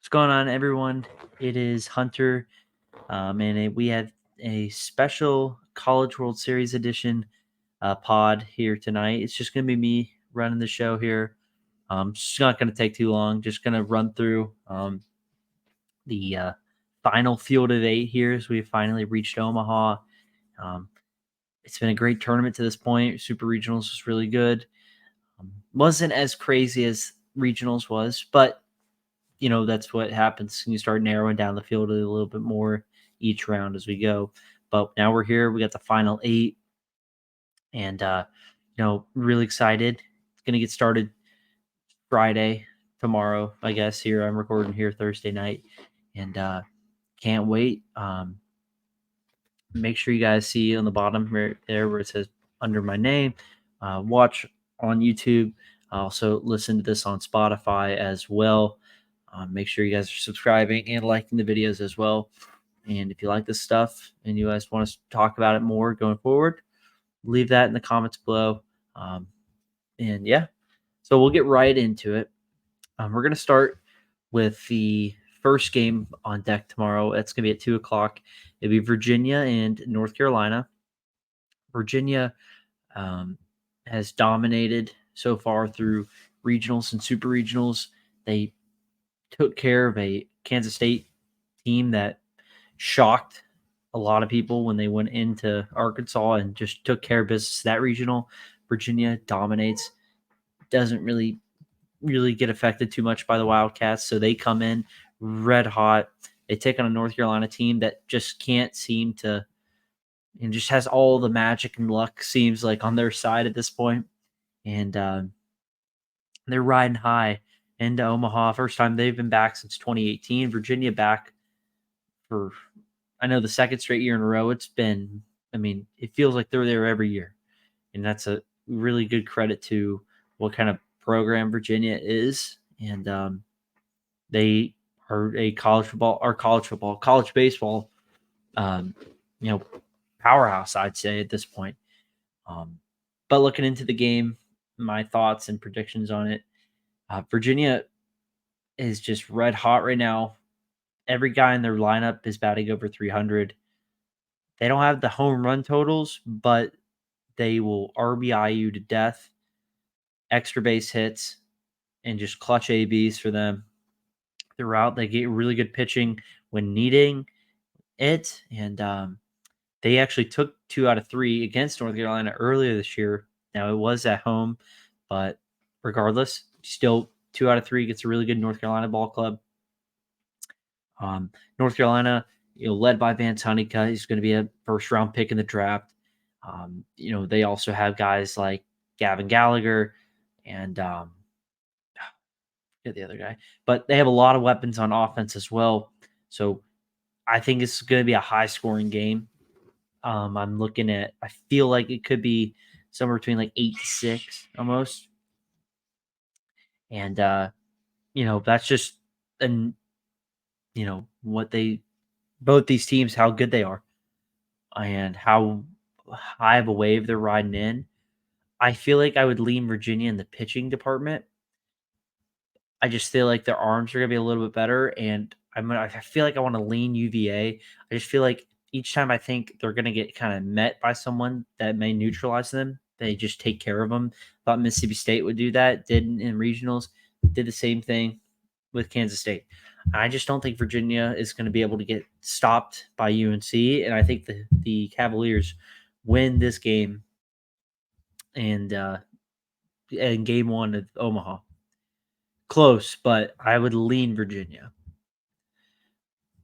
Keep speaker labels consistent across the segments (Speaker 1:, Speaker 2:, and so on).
Speaker 1: What's going on, everyone? It is Hunter, we have a special College World Series edition pod here tonight. It's just going to be me running the show here. It's not going to take too long. Just going to run through the final field of 8 here as we finally reached Omaha. Um, it's been a great tournament to this point. Super Regionals was really good. Wasn't as crazy as Regionals was, but that's what happens. You start narrowing down the field a little bit more each round as we go. But now we're here. We got the final 8, and really excited. It's gonna get started Friday tomorrow, I guess. Here I'm recording here Thursday night, and can't wait. Make sure you guys see on the bottom right there where it says under my name. Watch on YouTube. Also listen to this on Spotify as well. Make sure you guys are subscribing and liking the videos as well. And if you like this stuff and you guys want us to talk about it more going forward, leave that in the comments below. So we'll get right into it. We're going to start with the first game on deck tomorrow. It's going to be at 2 o'clock. It'll be Virginia and North Carolina. Virginia has dominated so far through regionals and super regionals. They took care of a Kansas State team that shocked a lot of people when they went into Arkansas and just took care of business. That regional, Virginia dominates, doesn't really get affected too much by the Wildcats. So they come in red hot. They take on a North Carolina team that just can't seem to, and just has all the magic and luck, seems like, on their side at this point. And they're riding high into Omaha. First time they've been back since 2018. Virginia back for, I know, the second straight year in a row. It's been, it feels like they're there every year. And that's a really good credit to what kind of program Virginia is. And they are a college baseball, powerhouse, I'd say, at this point. But looking into the game, my thoughts and predictions on it, Virginia is just red hot right now. Every guy in their lineup is batting over 300. They don't have the home run totals, but they will RBI you to death, extra base hits, and just clutch ABs for them throughout. They get really good pitching when needing it, and they actually took 2 out of 3 against North Carolina earlier this year. Now, it was at home, but regardless, still 2 out of 3 against a really good North Carolina ball club. North Carolina, led by Vance Honeycutt. He's going to be a first-round pick in the draft. They also have guys like Gavin Gallagher and the other guy. But they have a lot of weapons on offense as well. So I think it's going to be a high-scoring game. I feel like it could be somewhere between like 8-6 almost. And, that's just, both these teams, how good they are and how high of a wave they're riding in. I feel like I would lean Virginia in the pitching department. I just feel like their arms are going to be a little bit better. And I feel like I want to lean UVA. I just feel like each time I think they're going to get kind of met by someone that may neutralize them, they just take care of them. Thought Mississippi State would do that, did in regionals, did the same thing with Kansas State. I just don't think Virginia is going to be able to get stopped by UNC, and I think the Cavaliers win this game and in game 1 of Omaha. Close, but I would lean Virginia.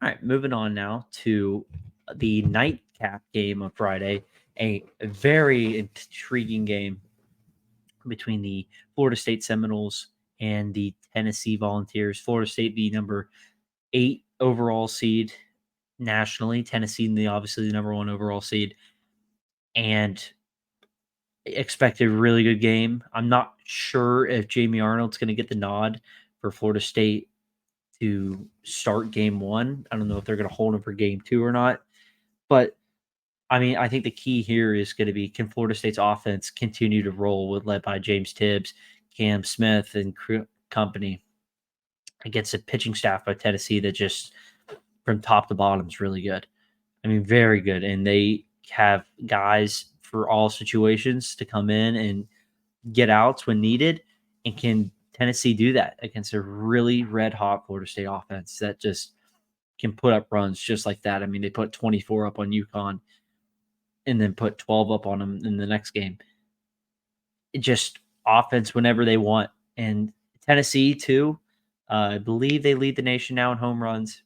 Speaker 1: All right, moving on now to the nightcap game on Friday, a very intriguing game between the Florida State Seminoles and the Tennessee Volunteers. Florida State, the number 8 overall seed nationally. Tennessee, obviously the number 1 overall seed. And expect a really good game. I'm not sure if Jamie Arnold's going to get the nod for Florida State to start game 1. I don't know if they're going to hold him for game 2 or not. But, I think the key here is going to be, can Florida State's offense continue to roll led by James Tibbs, Cam Smith, and company? against a pitching staff by Tennessee that just from top to bottom is really good. I mean, very good. And they have guys for all situations to come in and get outs when needed. And can Tennessee do that against a really red hot Florida State offense that just can put up runs just like that? I mean, they put 24 up on UConn and then put 12 up on them in the next game. It just offense whenever they want. And Tennessee, too, I believe they lead the nation now in home runs.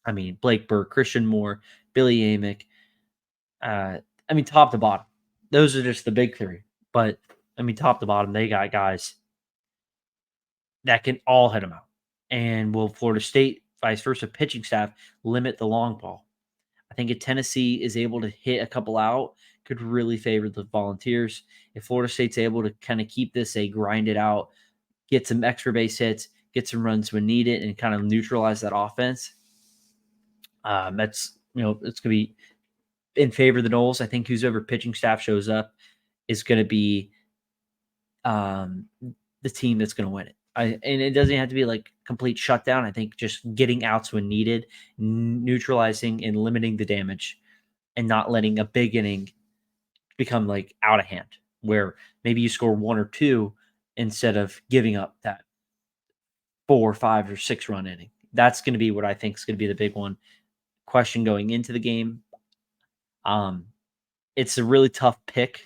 Speaker 1: I mean, Blake Burke, Christian Moore, Billy Amick. I mean, top to bottom. Those are just the big three. But, I mean, top to bottom, they got guys that can all hit them out. And will Florida State, vice versa, pitching staff limit the long ball? I think if Tennessee is able to hit a couple out, could really favor the Volunteers. If Florida State's able to kind of keep this, grind it out, get some extra base hits, get some runs when needed, and kind of neutralize that offense, that's it's going to be in favor of the Noles. I think whoever pitching staff shows up is going to be the team that's going to win it. And it doesn't have to be like complete shutdown. I think just getting outs when needed, neutralizing and limiting the damage, and not letting a big inning become like out of hand, where maybe you score 1 or 2 instead of giving up that 4, 5, or 6 run inning. That's going to be what I think is going to be the big one. Question going into the game. It's a really tough pick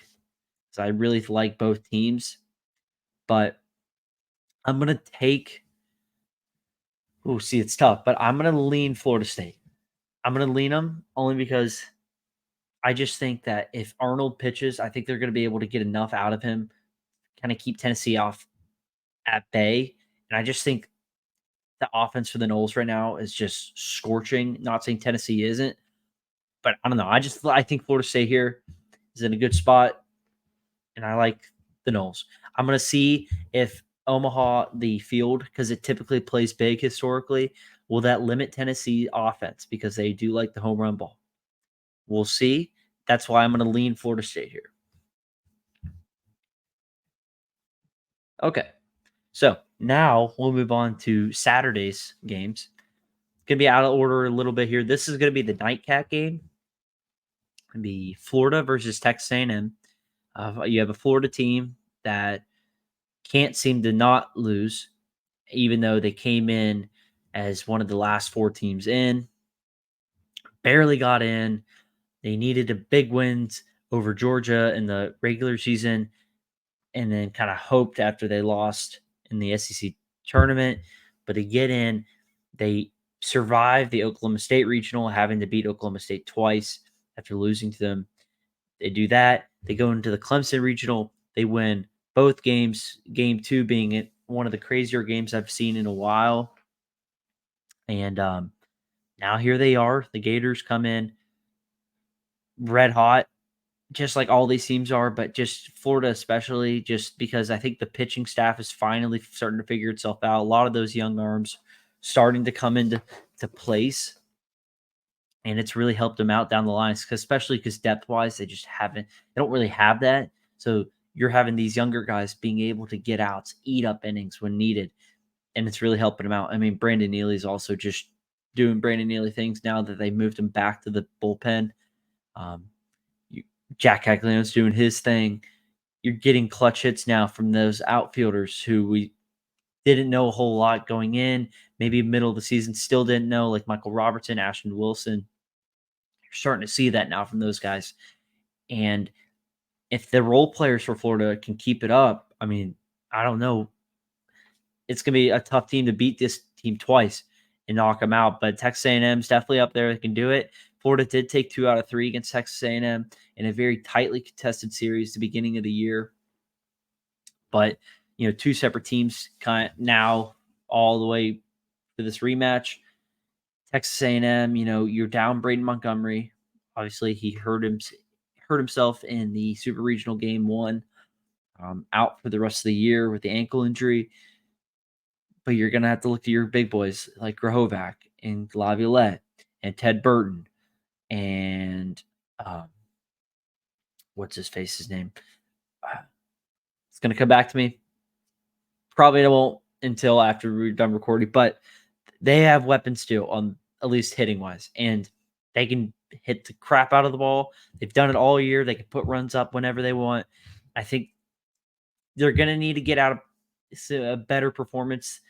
Speaker 1: because I really like both teams, but I'm going to take. Oh, see, it's tough, but I'm going to lean Florida State. I'm going to lean them only because I just think that if Arnold pitches, I think they're going to be able to get enough out of him, kind of keep Tennessee off at bay. And I just think the offense for the Noles right now is just scorching. Not saying Tennessee isn't, but I don't know. I think Florida State here is in a good spot, and I like the Noles. I'm going to see if Omaha, the field, because it typically plays big historically, will that limit Tennessee offense because they do like the home run ball? We'll see. That's why I'm going to lean Florida State here. Okay. So now we'll move on to Saturday's games. Going to be out of order a little bit here. This is going to be the nightcap game. Going to be Florida versus Texas A&M. You have a Florida team that can't seem to not lose, even though they came in as one of the last 4 teams in. Barely got in. They needed a big wins over Georgia in the regular season, and then kind of hoped after they lost in the SEC tournament. But to get in, they survived the Oklahoma State regional, having to beat Oklahoma State twice after losing to them. They do that. They go into the Clemson regional. They win both games, game 2 being one of the crazier games I've seen in a while. And now here they are. The Gators come in red hot, just like all these teams are, but just Florida especially, just because I think the pitching staff is finally starting to figure itself out. A lot of those young arms starting to come into place, and it's really helped them out down the lines, especially because depth-wise, they don't really have that. So you're having these younger guys being able to get outs, eat up innings when needed, and it's really helping them out. I mean, Brandon Neely is also just doing Brandon Neely things now that they moved him back to the bullpen. Jack Cagliano's doing his thing. You're getting clutch hits now from those outfielders who we didn't know a whole lot going in. Maybe middle of the season still didn't know, like Michael Robertson, Ashton Wilson. You're starting to see that now from those guys. And if the role players for Florida can keep it up, I mean, I don't know. It's going to be a tough team to beat this team twice and knock them out. But Texas A&M is definitely up there. They can do it. Florida did take 2 out of 3 against Texas A&M in a very tightly contested series at the beginning of the year. But, 2 separate teams kind of now all the way to this rematch. Texas A&M, you're down Braden Montgomery. Obviously, he hurt himself in the Super Regional Game 1. Out for the rest of the year with the ankle injury. But you're going to have to look to your big boys like Grahovac and Laviolette and Ted Burton and what's his name? It's going to come back to me. Probably won't until after we're done recording, but they have weapons too, on at least hitting wise, and they can hit the crap out of the ball. They've done it all year. They can put runs up whenever they want. I think they're going to need to get out a better performance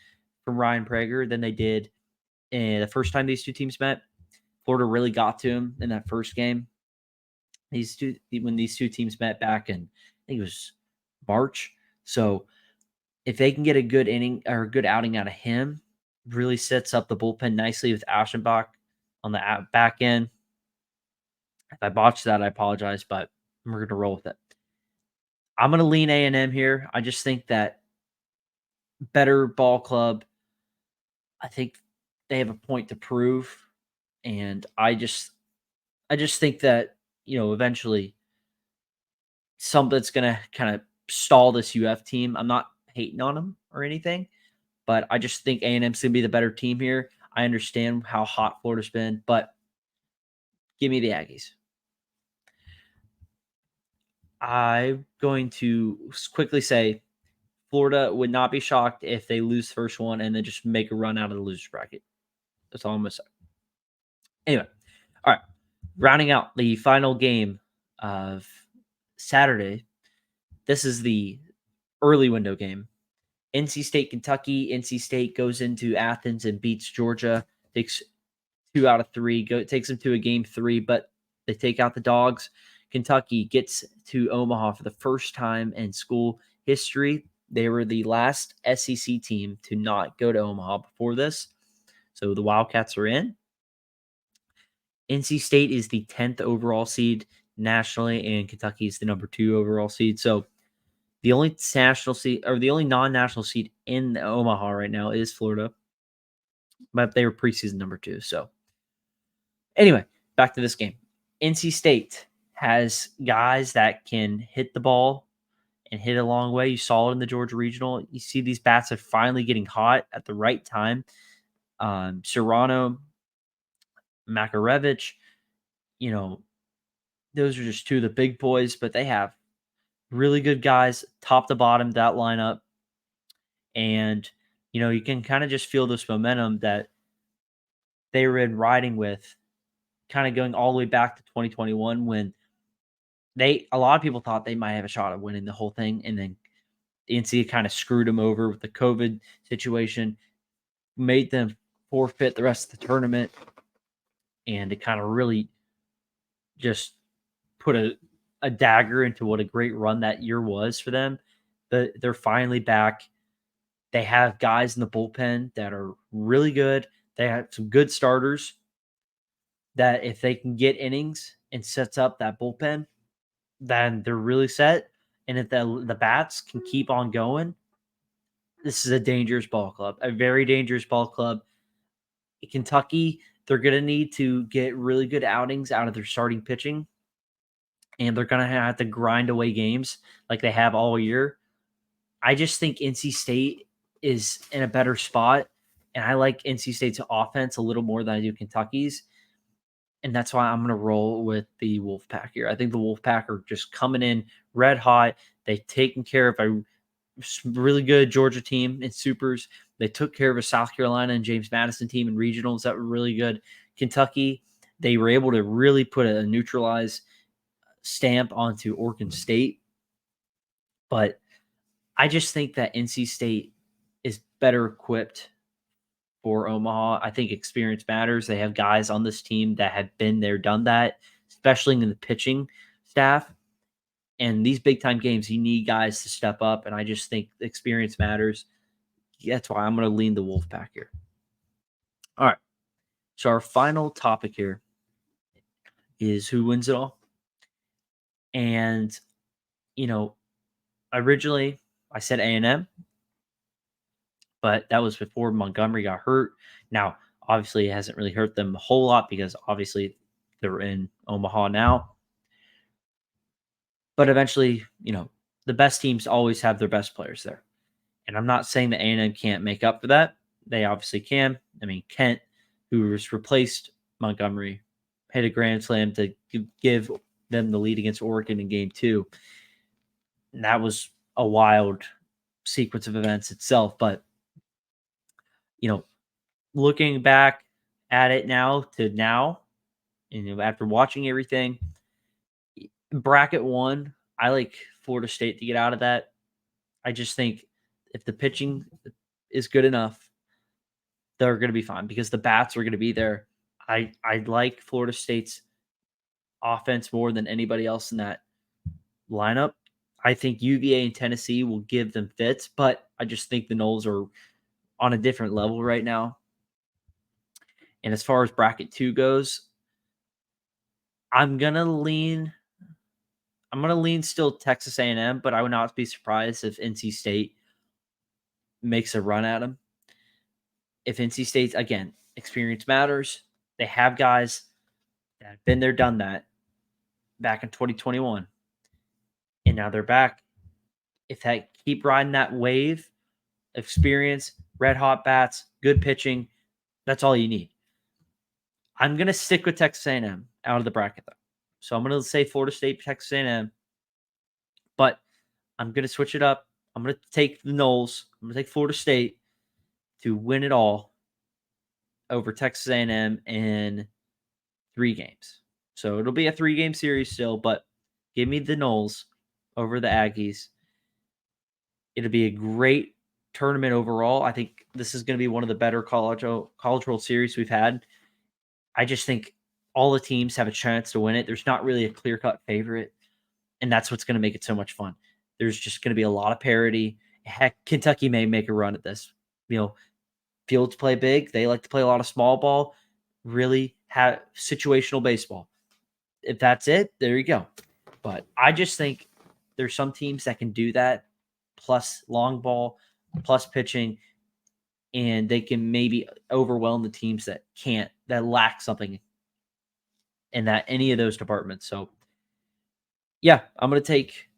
Speaker 1: from Ryan Prager than they did the first time these two teams met. Florida really got to him in that first game. When these two teams met back in, I think it was March. So if they can get a good inning or a good outing out of him, really sets up the bullpen nicely with Aschenbach on the back end. If I botched that, I apologize, but we're going to roll with it. I'm going to lean A&M here. I just think that better ball club. I think they have a point to prove, and I just think that eventually something's going to kind of stall this UF team. I'm not hating on them or anything, but I just think A&M's going to be the better team here. I understand how hot Florida's been, but give me the Aggies. I'm going to quickly say Florida would not be shocked if they lose the first one and then just make a run out of the loser's bracket. That's all I'm going to say. Anyway, all right. Rounding out the final game of Saturday, this is the early window game. NC State, Kentucky. NC State goes into Athens and beats Georgia. Takes 2 out of 3. Takes them to a game 3, but they take out the dogs. Kentucky gets to Omaha for the first time in school history. They were the last SEC team to not go to Omaha before this. So the Wildcats are in. NC State is the 10th overall seed nationally, and Kentucky is the number 2 overall seed. So the only national seed or the only non-national seed in Omaha right now is Florida, but they were preseason number 2. So anyway, back to this game. NC State has guys that can hit the ball and hit a long way. You saw it in the Georgia Regional. You see these bats are finally getting hot at the right time. Serrano, Makarevich, those are just 2 of the big boys, but they have really good guys top to bottom, that lineup. And, you can kind of just feel this momentum that they were in riding with, kind of going all the way back to 2021 when a lot of people thought they might have a shot at winning the whole thing. And then the NCAA kind of screwed them over with the COVID situation, made them forfeit the rest of the tournament. And it kind of really just put a dagger into what a great run that year was for them. They're finally back. They have guys in the bullpen that are really good. They have some good starters that if they can get innings and sets up that bullpen, then they're really set. And if the bats can keep on going, this is a dangerous ball club, a very dangerous ball club. Kentucky, they're going to need to get really good outings out of their starting pitching, and they're going to have to grind away games like they have all year. I just think NC State is in a better spot, and I like NC State's offense a little more than I do Kentucky's, and that's why I'm going to roll with the Wolfpack here. I think the Wolfpack are just coming in red hot. They've taken care of a really good Georgia team in supers. They took care of a South Carolina and James Madison team in regionals that were really good. Kentucky, they were able to really put a neutralize stamp onto Oregon State. But I just think that NC State is better equipped for Omaha. I think experience matters. They have guys on this team that have been there, done that, especially in the pitching staff. And these big-time games, you need guys to step up, and I just think experience matters. That's why I'm going to lean the Wolfpack here. All right. So our final topic here is who wins it all. And, originally I said A&M, but that was before Montgomery got hurt. Now, obviously, it hasn't really hurt them a whole lot because obviously they're in Omaha now. But eventually, the best teams always have their best players there. And I'm not saying that A&M can't make up for that. They obviously can. I mean, Kent, who has replaced Montgomery, hit a grand slam to give them the lead against Oregon in game 2. And that was a wild sequence of events itself. But You know, looking back at it now to now, and after watching everything, bracket one, I like Florida State to get out of that. I just think if the pitching is good enough, they're going to be fine because the bats are going to be there. I like Florida State's offense more than anybody else in that lineup. I think UVA and Tennessee will give them fits, but I just think the Noles are on a different level right now. And as far as bracket two goes, I'm gonna lean. I'm gonna lean still Texas A&M, but I would not be surprised if NC State makes a run at them. If NC State's again experience matters, they have guys that have been there, done that back in 2021, and now they're back. If they keep riding that wave, experience, red hot bats, good pitching, that's all you need. I'm gonna stick with Texas A&M out of the bracket though, so I'm gonna say Florida State, Texas A&M, but I'm gonna switch it up. I'm gonna take the Noles. I'm gonna take Florida State to win it all over Texas A&M in 3 games. So it'll be a 3-game series still, but give me the Noles over the Aggies. It'll be a great tournament overall. I think this is going to be one of the better college World Series we've had. I just think all the teams have a chance to win it. There's not really a clear-cut favorite, and that's what's going to make it so much fun. There's just going to be a lot of parity. Heck, Kentucky may make a run at this. Fields play big. They like to play a lot of small ball, really have situational baseball. If that's it, there you go. But I just think there's some teams that can do that, plus long ball, plus pitching, and they can maybe overwhelm the teams that can't, that lack something in that any of those departments. So, yeah, I'm going to take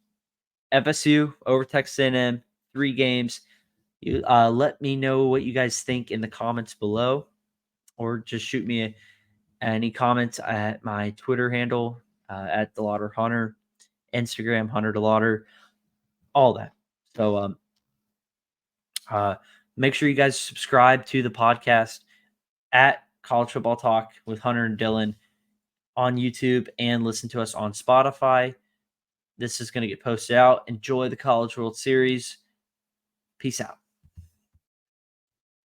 Speaker 1: FSU over Texas A&M, 3 games. You let me know what you guys think in the comments below, or just shoot me any comments at my Twitter handle at DeLauder Hunter, Instagram Hunter DeLauder, all that. So make sure you guys subscribe to the podcast at College Football Talk with Hunter and Dylan on YouTube, and listen to us on Spotify. This is going to get posted out. Enjoy the College World Series. Peace out.